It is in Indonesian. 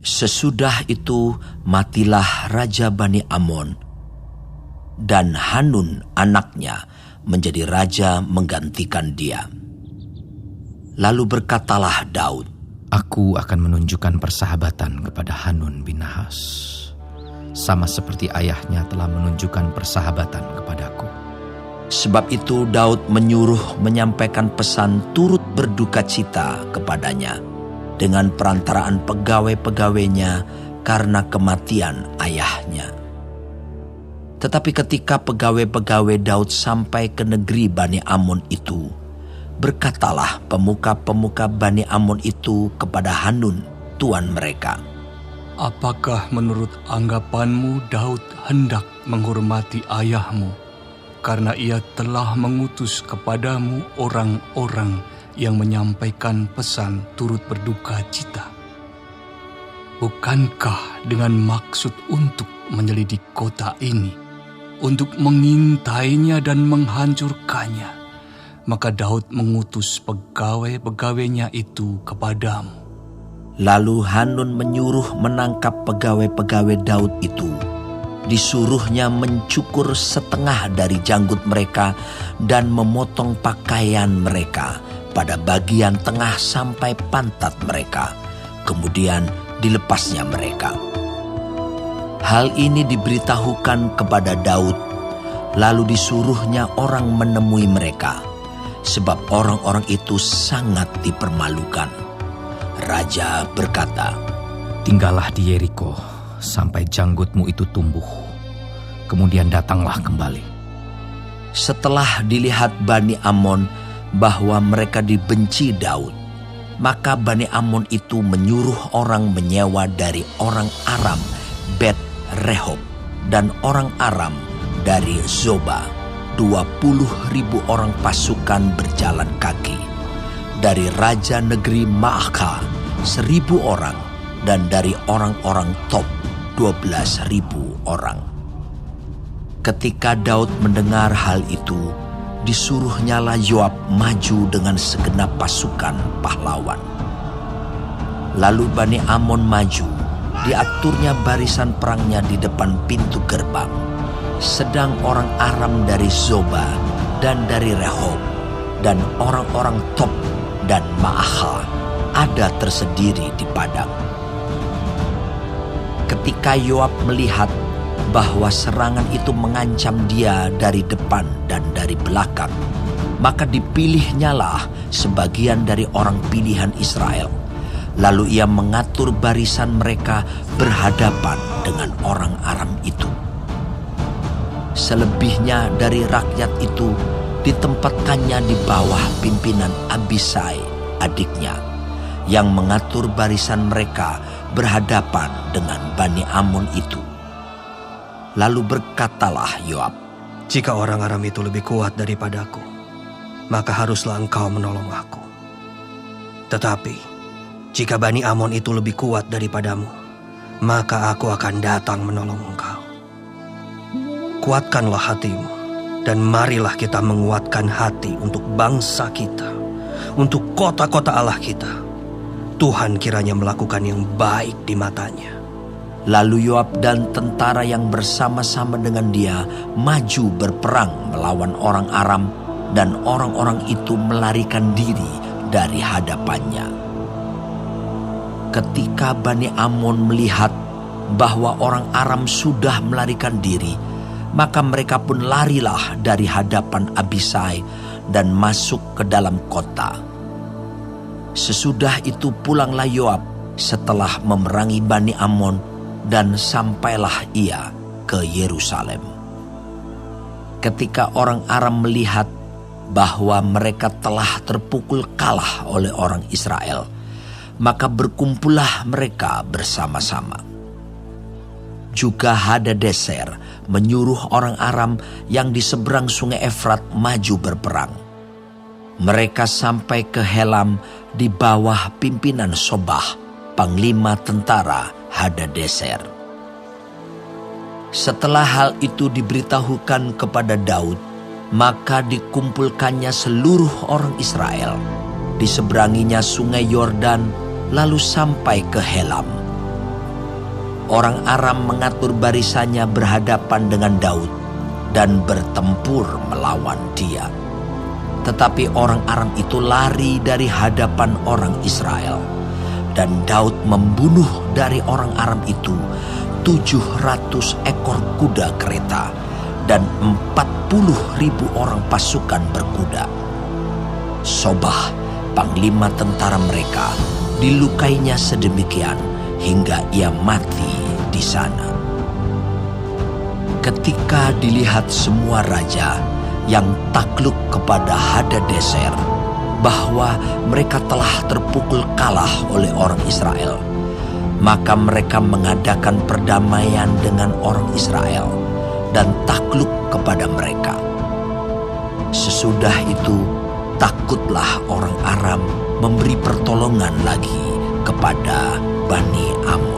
Sesudah itu matilah Raja Bani Amon, dan Hanun anaknya menjadi raja menggantikan dia. Lalu berkatalah Daud, "Aku akan menunjukkan persahabatan kepada Hanun bin Nahas, sama seperti ayahnya telah menunjukkan persahabatan kepadaku." Sebab itu Daud menyuruh menyampaikan pesan turut berduka cita kepadanya dengan perantaraan pegawai-pegawainya karena kematian ayahnya. Tetapi ketika pegawai-pegawai Daud sampai ke negeri Bani Amon itu, berkatalah pemuka-pemuka Bani Amon itu kepada Hanun, tuan mereka, "Apakah menurut anggapanmu Daud hendak menghormati ayahmu, karena ia telah mengutus kepadamu orang-orang yang menyampaikan pesan turut berduka cita? Bukankah dengan maksud untuk menyelidik kota ini, untuk mengintainya dan menghancurkannya, maka Daud mengutus pegawai-pegawainya itu kepadamu?" Lalu Hanun menyuruh menangkap pegawai-pegawai Daud itu. Disuruhnya mencukur setengah dari janggut mereka dan memotong pakaian mereka pada bagian tengah sampai pantat mereka. Kemudian dilepasnya mereka. Hal ini diberitahukan kepada Daud, lalu disuruhnya orang menemui mereka, sebab orang-orang itu sangat dipermalukan. Raja berkata, "Tinggallah di Yeriko sampai janggutmu itu tumbuh, kemudian datanglah kembali." Setelah dilihat Bani Amon bahwa mereka dibenci Daud, maka Bani Amon itu menyuruh orang menyewa dari orang Aram Bet Rehob dan orang Aram dari Zoba 20.000 orang pasukan berjalan kaki, dari raja negeri Maaka 1.000 orang, dan dari orang-orang Top 12.000 orang. Ketika Daud mendengar hal itu, disuruhnyalah Yoab maju dengan segenap pasukan pahlawan. Lalu Bani Amon maju, diaturnya barisan perangnya di depan pintu gerbang, sedang orang Aram dari Zoba dan dari Rehob dan orang-orang Top dan Maaka ada tersendiri di padang. Ketika Yoab melihat bahwa serangan itu mengancam dia dari depan dan dari belakang, maka dipilihnyalah sebagian dari orang pilihan Israel. Lalu ia mengatur barisan mereka berhadapan dengan orang Aram itu. Selebihnya dari rakyat itu ditempatkannya di bawah pimpinan Abisai, adiknya, yang mengatur barisan mereka berhadapan dengan Bani Amon itu. Lalu berkatalah Yoab, "Jika orang Aram itu lebih kuat daripadaku, maka haruslah engkau menolong aku. Tetapi jika Bani Amon itu lebih kuat daripadamu, maka aku akan datang menolong engkau. Kuatkanlah hatimu, dan marilah kita menguatkan hati untuk bangsa kita, untuk kota-kota Allah kita. Tuhan kiranya melakukan yang baik di matanya." Lalu Yoab dan tentara yang bersama-sama dengan dia maju berperang melawan orang Aram, dan orang-orang itu melarikan diri dari hadapannya. Ketika Bani Amon melihat bahwa orang Aram sudah melarikan diri, maka mereka pun larilah dari hadapan Abisai dan masuk ke dalam kota. Sesudah itu pulanglah Yoab setelah memerangi Bani Amon, dan sampailah ia ke Yerusalem. Ketika orang Aram melihat bahwa mereka telah terpukul kalah oleh orang Israel, maka berkumpullah mereka bersama-sama. Juga Hadadeser menyuruh orang Aram yang di seberang sungai Efrat maju berperang. Mereka sampai ke Helam di bawah pimpinan Sobah, panglima tentara Hadadeser. Setelah hal itu diberitahukan kepada Daud, maka dikumpulkannya seluruh orang Israel, diseberanginya sungai Yordan, lalu sampai ke Helam. orang Aram mengatur barisannya berhadapan dengan Daud dan bertempur melawan dia. Tetapi orang Aram itu lari dari hadapan orang Israel, dan Daud membunuh dari orang Aram itu 700 ekor kuda kereta dan 40.000 orang pasukan berkuda. Sobah, panglima tentara mereka, dilukainya sedemikian hingga ia mati di sana. Ketika dilihat semua raja yang takluk kepada Hadadezer bahwa mereka telah terpukul kalah oleh orang Israel, maka mereka mengadakan perdamaian dengan orang Israel dan takluk kepada mereka. Sesudah itu takutlah orang Aram memberi pertolongan lagi kepada Bani Amon.